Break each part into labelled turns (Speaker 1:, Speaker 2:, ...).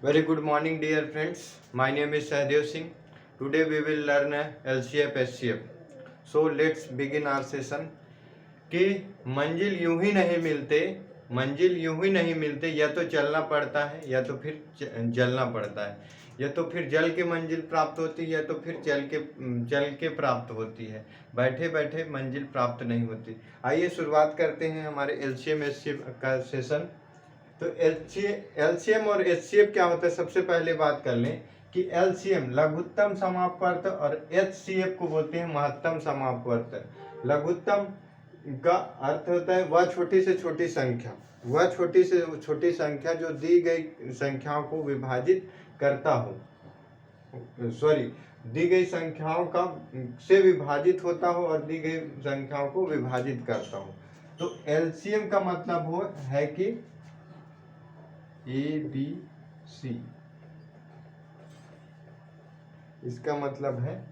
Speaker 1: Very good morning, dear friends. My name is Sahdev Singh. Today we will learn LCF SCF. So let's begin our session. कि मंजिल यूं ही नहीं मिलते, या तो चलना पड़ता है या तो फिर जलना पड़ता है, या तो फिर जल के मंजिल प्राप्त होती है या तो फिर चल के प्राप्त होती है। बैठे बैठे मंजिल प्राप्त नहीं होती। आइए शुरुआत करते हैं हमारे एलसीएम एचसीएफ का सेशन। तो एलसीएम और एचसीएफ क्या होता है, सबसे पहले बात कर लें कि एलसीएम लघुत्तम समापवर्त और एचसीएफ को बोलते हैं महत्तम समापवर्त। लघुत्तम का अर्थ होता है वह छोटी से छोटी संख्या, वह छोटी से छोटी संख्या जो दी गई संख्याओं को विभाजित करता हो, दी गई संख्याओं का से विभाजित होता हो और दी गई संख्याओं को विभाजित करता हो। तो एलसीएम का मतलब है कि ABC, इसका मतलब है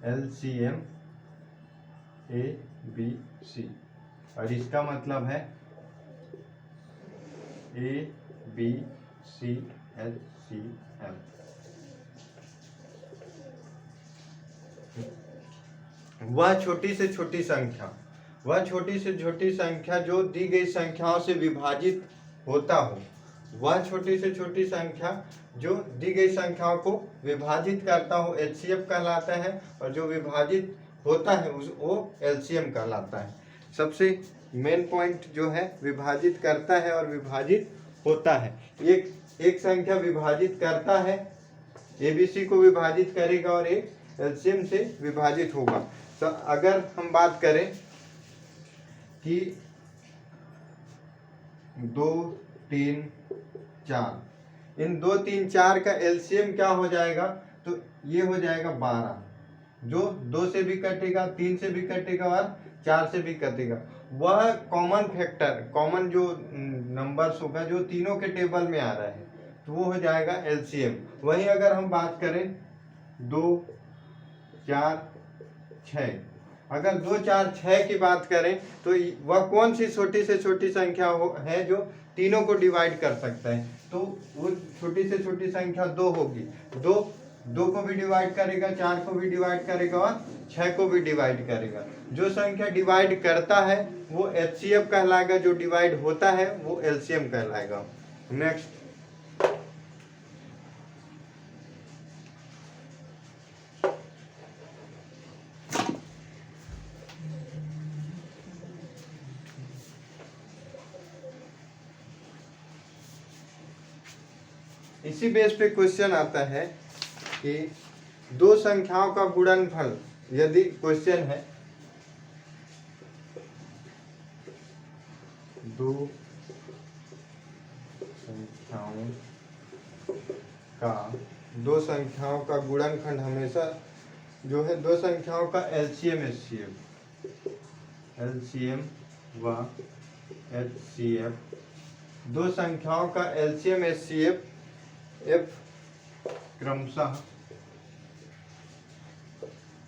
Speaker 1: LCM ABC और इसका मतलब है ABCHCM। वह छोटी से छोटी संख्या जो दी गई संख्याओं से विभाजित होता हो, वह छोटी से छोटी संख्या जो दी गई संख्याओं को विभाजित करता हो एचसीएफ कहलाता है, और जो विभाजित होता है वो एलसीएम कहलाता है। सबसे मेन पॉइंट जो है विभाजित करता है और विभाजित होता है। एक संख्या विभाजित करता है, एबीसी को विभाजित करेगा और एक एलसीएम से विभाजित होगा। तो अगर हम बात करें कि 2, 3, 4, इन 2, 3, 4 का एलसीएम क्या हो जाएगा, तो ये हो जाएगा 12, जो 2 से भी कटेगा, 3 से भी कटेगा और 4 से भी कटेगा। वह कॉमन फैक्टर, कॉमन जो नंबर्स होगा जो तीनों के टेबल में आ रहा है, तो वो हो जाएगा एलसीएम। वहीं अगर हम बात करें 2, 4, 6, अगर 2, 4, 6 की बात करें तो वह कौन सी छोटी से छोटी संख्या है जो तीनों को डिवाइड कर सकता है, तो वो छोटी से छोटी संख्या 2 होगी। 2 को भी डिवाइड करेगा, 4 को भी डिवाइड करेगा और 6 को भी डिवाइड करेगा। जो संख्या डिवाइड करता है वो एचसीएफ कहलाएगा, जो डिवाइड होता है वो एलसीएम कहलाएगा। नेक्स्ट, इसी बेस पे क्वेश्चन आता है कि दो संख्याओं का गुणनफल, यदि क्वेश्चन है दो संख्याओं का गुणनखंड हमेशा जो है दो संख्याओं का एलसीएम व एचसीएफ, दो संख्याओं का एलसीएम एचसीएफ एफ क्रमशः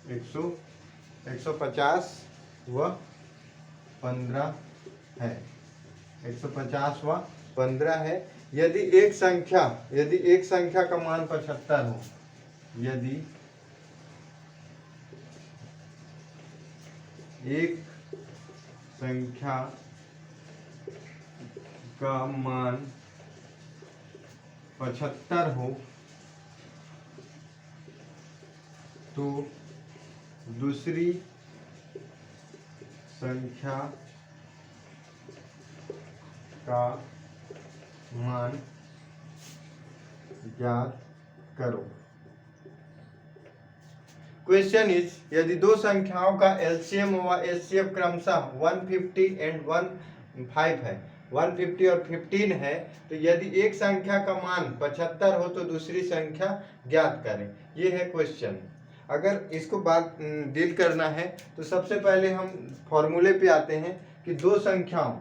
Speaker 1: 150 व 15 है, 150 व 15 है। यदि एक संख्या का मान 75 हो, यदि एक संख्या का मान 75 हो तो दूसरी संख्या का मान ज्ञात करो। क्वेश्चन इज, यदि दो संख्याओं का एलसीएम व एचसीएफ क्रमशः 150 एंड 15 है, 150 और 15 है, तो यदि एक संख्या का मान 75 हो तो दूसरी संख्या ज्ञात करें। ये है क्वेश्चन। अगर इसको बात डील करना है तो सबसे पहले हम फॉर्मूले पे आते हैं कि दो संख्याओं,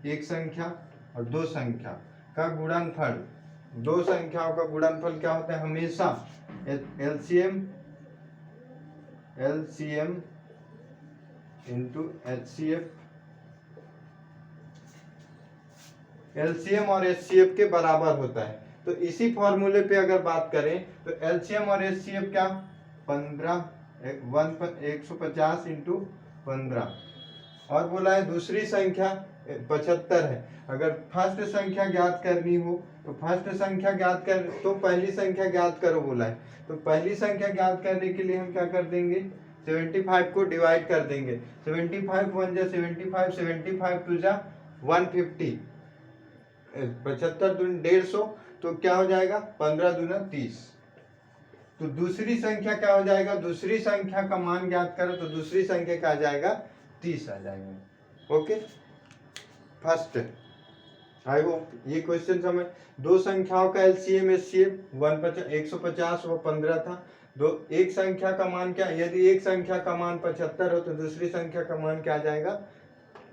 Speaker 1: एक संख्या और दो संख्या का गुणनफल, दो संख्याओं का गुणनफल क्या होता है, हमेशा एलसीएम इंटू एचसीएफ एलसीएम और एचसीएफ के बराबर होता है। तो इसी फॉर्मूले पे अगर बात करें तो एलसीएम और एचसीएफ क्या 150 इंटू 15, और बोला है दूसरी संख्या 75 है। अगर फर्स्ट संख्या ज्ञात करनी हो तो फर्स्ट संख्या ज्ञात कर तो पहली संख्या ज्ञात करो बोला है। तो पहली संख्या ज्ञात करने के लिए हम क्या कर देंगे 75 को डिवाइड कर देंगे। 75 1 जा 75, 75 2 जा 150, 75 दूनी 150, तो क्या हो जाएगा 15 दूना 30। तो दूसरी संख्या क्या हो जाएगा, दूसरी संख्या का मान ज्ञात करो तो दूसरी संख्या क्या आ जाएगा 30 आ जाएगा। ओके, फर्स्ट आई होप ये क्वेश्चन समझ। दो संख्याओं का एलसीएम एचसीएम 150 व 15 था। दो एक संख्या का मान क्या, यदि एक संख्या का मान 75 हो तो दूसरी संख्या का मान क्या आ जाएगा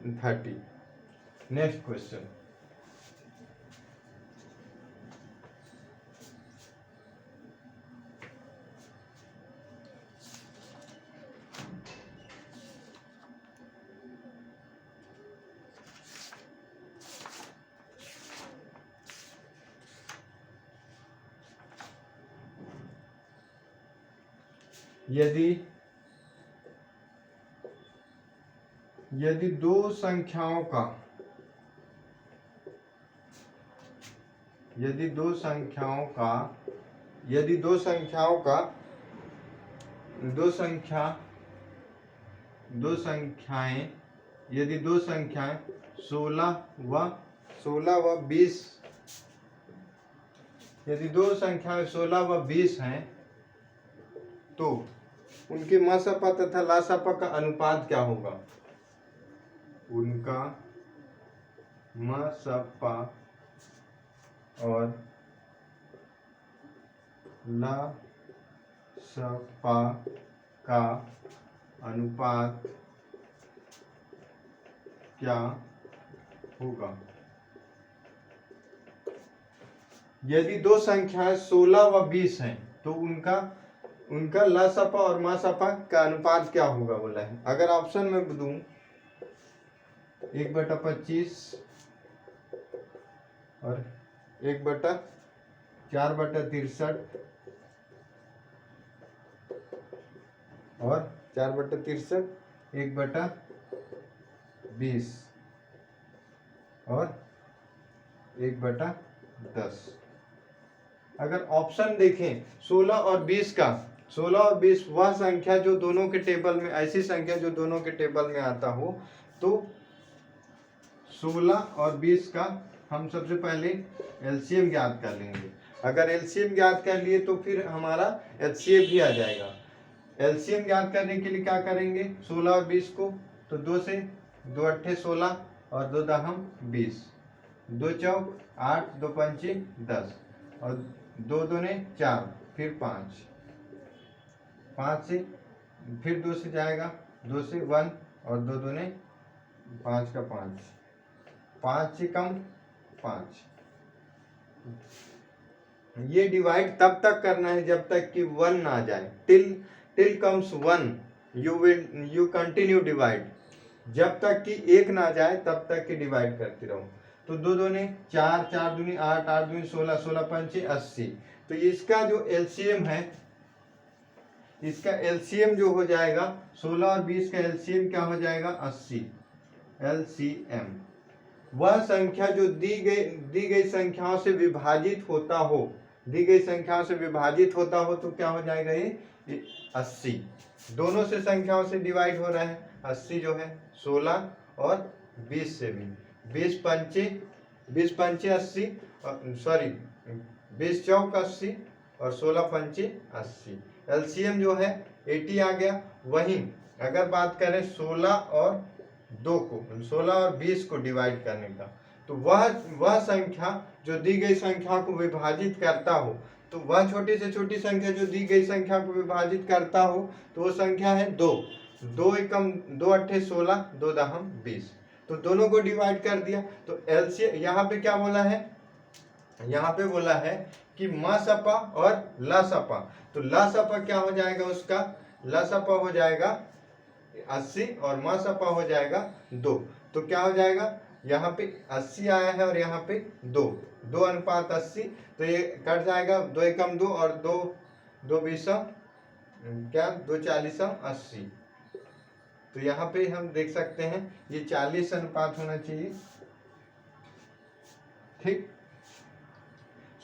Speaker 1: 30। नेक्स्ट क्वेश्चन, यदि दो संख्याओं का यदि दो संख्याएं 16 व 20, यदि दो संख्याएं 16 व 20 हैं तो उनके मसपा तथा लासपा का अनुपात क्या होगा। उनका मसपा और लासपा का अनुपात क्या होगा। यदि दो संख्याएं 16 व 20 हैं तो उनका लसपा और मासपा का अनुपात क्या होगा बोला है। अगर ऑप्शन में दूं 1/25 और 1/4/63 और 4/63 1/20 और 1/10। अगर ऑप्शन देखें 16 और 20 का, 16 और 20 वह संख्या जो दोनों के टेबल में, ऐसी संख्या जो दोनों के टेबल में आता हो, तो 16 और 20 का हम सबसे पहले एलसीएम ज्ञात कर लेंगे। अगर एलसीएम ज्ञात कर लिए तो फिर हमारा एचसीएफ भी आ जाएगा। एलसीएम ज्ञात करने के लिए क्या करेंगे 16 और 20 को, तो 2 से 2 अट्ठे 16 और 2 दहम 20, 2 चौक 8, 2 पंचे 10 और 2 दूने 4, फिर 5 से फिर 2 से जाएगा 2 से 1 और 2 दूने 5 का 5 से कम 5। ये डिवाइड तब तक करना है जब तक कि 1 ना आ जाए। Till comes 1 you continue divide. जब तक कि 1 ना आ जाए तब तक कि डिवाइड करते रहो। तो 2 दूने 4, 4 दूनी 8, 8 दूनी 16, 16 पंचे 80। तो इसका जो एलसीएम है, इसका एलसीएम जो हो जाएगा 16 और 20 का एलसीएम क्या हो जाएगा 80। एलसीएम वह संख्या जो दी गई संख्याओं से विभाजित होता हो, तो क्या हो जाएगा ये 80। दोनों से संख्याओं से डिवाइड हो रहा है 80 जो है 16 और 20 से भी। 20 पंचे 80, सॉरी 20 चौक 80 और 16 पंचे 80। एलसीएम जो है 80 आ गया। वहीं अगर बात करें 16 और 2 को, 16 और 20 को डिवाइड करने का, तो वह संख्या जो दी गई संख्या को विभाजित करता हो, तो वह छोटी से छोटी संख्या जो दी गई संख्या को विभाजित करता हो तो वो संख्या है 2। 2 एकम 2 अट्ठे 16, 2 दहम 20। तो दोनों को डिवाइड कर दिया। तो एलसीएम यहाँ पे क्या बोला है, यहाँ पे बोला है कि मसपा और लसपा। तो लसपा क्या हो जाएगा, उसका लसपा हो जाएगा 80 और मसपा हो जाएगा 2। तो क्या हो जाएगा यहाँ पे 80 आया है और यहाँ पे 2:80, तो ये कट जाएगा, 2 एकम 2 और 2 बीसा क्या 2 40 80। तो यहाँ पे हम देख सकते हैं ये 40 अनुपात होना चाहिए, ठीक।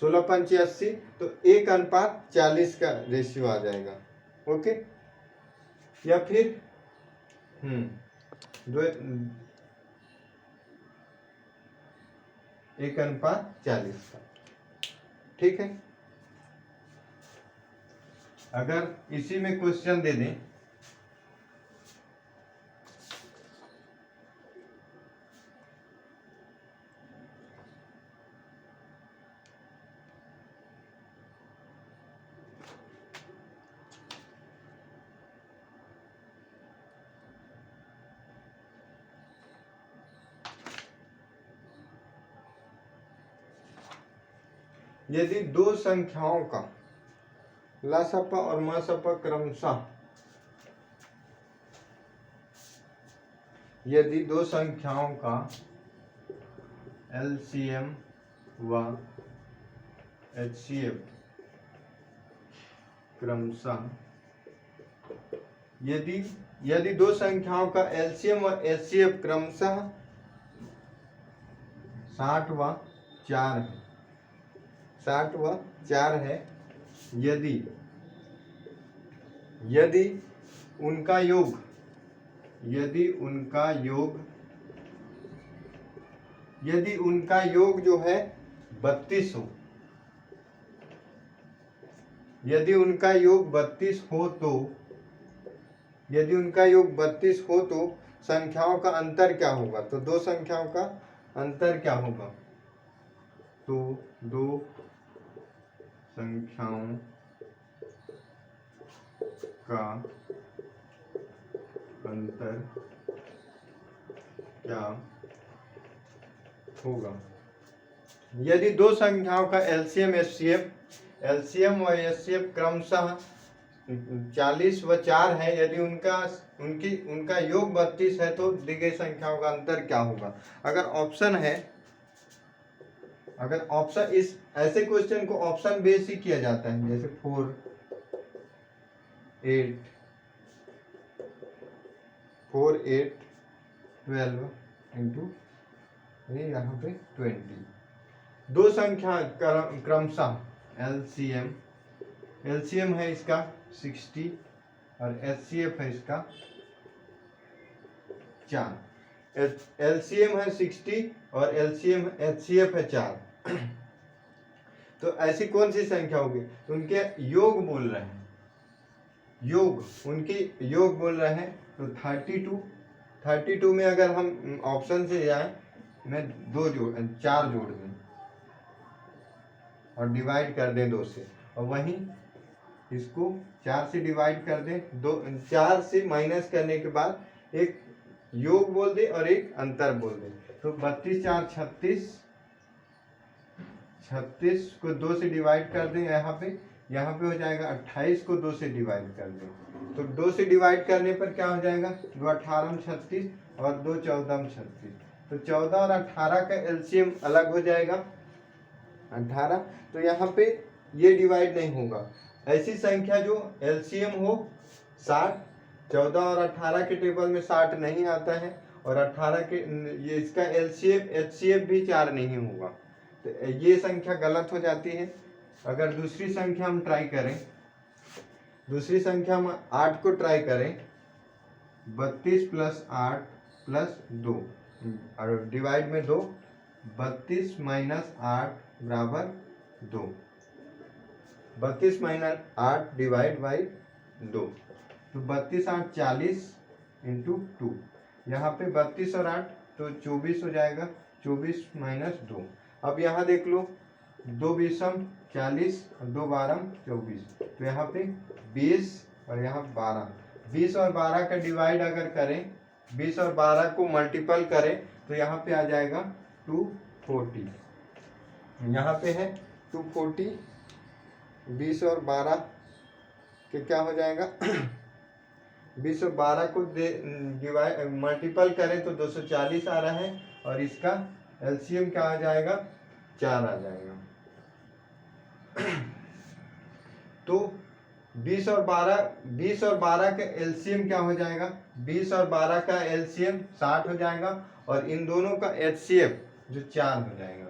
Speaker 1: 16×5 = 80, तो 1:40 का रेशियो आ जाएगा, ओके। या फिर 1:40 का, ठीक है। अगर इसी में क्वेश्चन दे दें यदि दो संख्याओं का लसप और मसप क्रमशः, यदि दो संख्याओं का एलसीएम व एचसीएफ क्रमशः, यदि दो संख्याओं का एलसीएम व एचसीएफ क्रमशः 60 व 4 है, 60 व 4 है, यदि उनका योग जो है 32 हो, यदि उनका योग 32 हो तो संख्याओं का अंतर क्या होगा? तो दो संख्याओं का अंतर क्या होगा? तो दो संख्याओं का अंतर क्या होगा? यदि दो संख्याओं का एलसीएम व एचसीएफ क्रमशः 40 व 4 है, यदि उनका योग 32 है तो दी गई संख्याओं का अंतर क्या होगा? अगर ऑप्शन इस ऐसे क्वेश्चन को ऑप्शन बेस ही किया जाता है, जैसे 4 8 12 इंटू यहाँ पे 20। दो संख्या क्रमशः एलसीएम है इसका 60 और एचसीएफ है इसका 4। एलसीएम है 60 और एचसीएफ है 4। तो ऐसी कौन सी संख्या होगी? तो उनके योग बोल रहे हैं, उनकी योग बोल रहे हैं। तो 32 में अगर हम ऑप्शन से जाएं, मैं 4 जोड़ दें और डिवाइड कर दें 2 से, और वहीं इसको 4 से डिवाइड कर दें, 4 से माइनस करने के बाद एक योग बोल दे और एक अंतर बोल दे। तो 32 4 36 को 2 से डिवाइड कर दें, यहाँ पे हो जाएगा 28 को 2 से डिवाइड कर दें। तो 2 से डिवाइड करने पर क्या हो जाएगा? 2 18 36 और 2 14 36। तो 14 और 18 का एलसीएम अलग हो जाएगा 18। तो यहाँ पे ये डिवाइड नहीं होगा। ऐसी संख्या जो एलसीएम हो 60, 14 और 18 के टेबल में 60 नहीं आता है, और 18 के ये इसका एचसीएफ भी 4 नहीं होगा। तो ये संख्या गलत हो जाती है। अगर दूसरी संख्या हम ट्राई करें, दूसरी संख्या हम 8 को ट्राई करें, 32 + 8 + 2 और डिवाइड में 2, 32 - 8 बराबर 2, 32 - 8 डिवाइड बाई 2। तो 32 8 40 इंटू 2, यहाँ पे 32 और 8 तो 24 हो जाएगा, 24 - 2। अब यहाँ देख लो, 2 बीसम 40 और 2 बारम 24, तो यहाँ पे 20 और यहाँ 12। 20 और 12 का डिवाइड अगर करें, 20 और 12 को मल्टीपल करें तो यहाँ पे आ जाएगा 240। यहाँ पे है 240, 20 और 12 के क्या हो जाएगा 20 और 12 को डिवाइड मल्टीपल करें तो 240 आ रहा है, और इसका एलसीएम क्या आ जाएगा, 4 आ जाएगा। तो 20 और 12 का एलसीएम क्या हो जाएगा, 20 और 12 का एलसीएम 60 हो जाएगा और इन दोनों का एचसीएफ जो 4 हो जाएगा।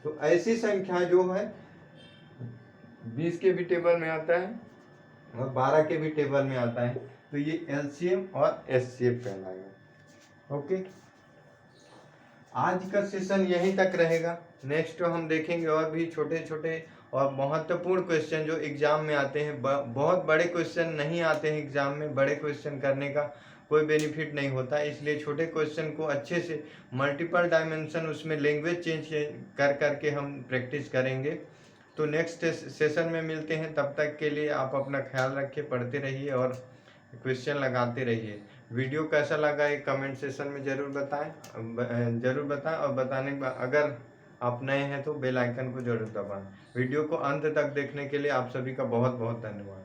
Speaker 1: तो ऐसी संख्या जो है 20 के भी टेबल में आता है और 12 के भी टेबल में आता है, तो ये एलसीएम और एचसीएफ कहलाएगा। ओके, आज का सेशन यहीं तक रहेगा। नेक्स्ट हम देखेंगे और भी छोटे छोटे और महत्वपूर्ण क्वेश्चन जो एग्जाम में आते हैं। बहुत बड़े क्वेश्चन नहीं आते हैं एग्जाम में, बड़े क्वेश्चन करने का कोई बेनिफिट नहीं होता, इसलिए छोटे क्वेश्चन को अच्छे से मल्टीपल डायमेंशन उसमें लैंग्वेज चेंज कर करके हम प्रैक्टिस करेंगे। तो नेक्स्ट सेशन में मिलते हैं, तब तक के लिए आप अपना ख्याल रखिए, पढ़ते रहिए और क्वेश्चन लगाते रहिए। वीडियो कैसा लगा एक कमेंट सेशन में ज़रूर बताएं और बताने के बाद अगर आप नए हैं तो बेल आइकन को जरूर दबाएं। वीडियो को अंत तक देखने के लिए आप सभी का बहुत बहुत धन्यवाद।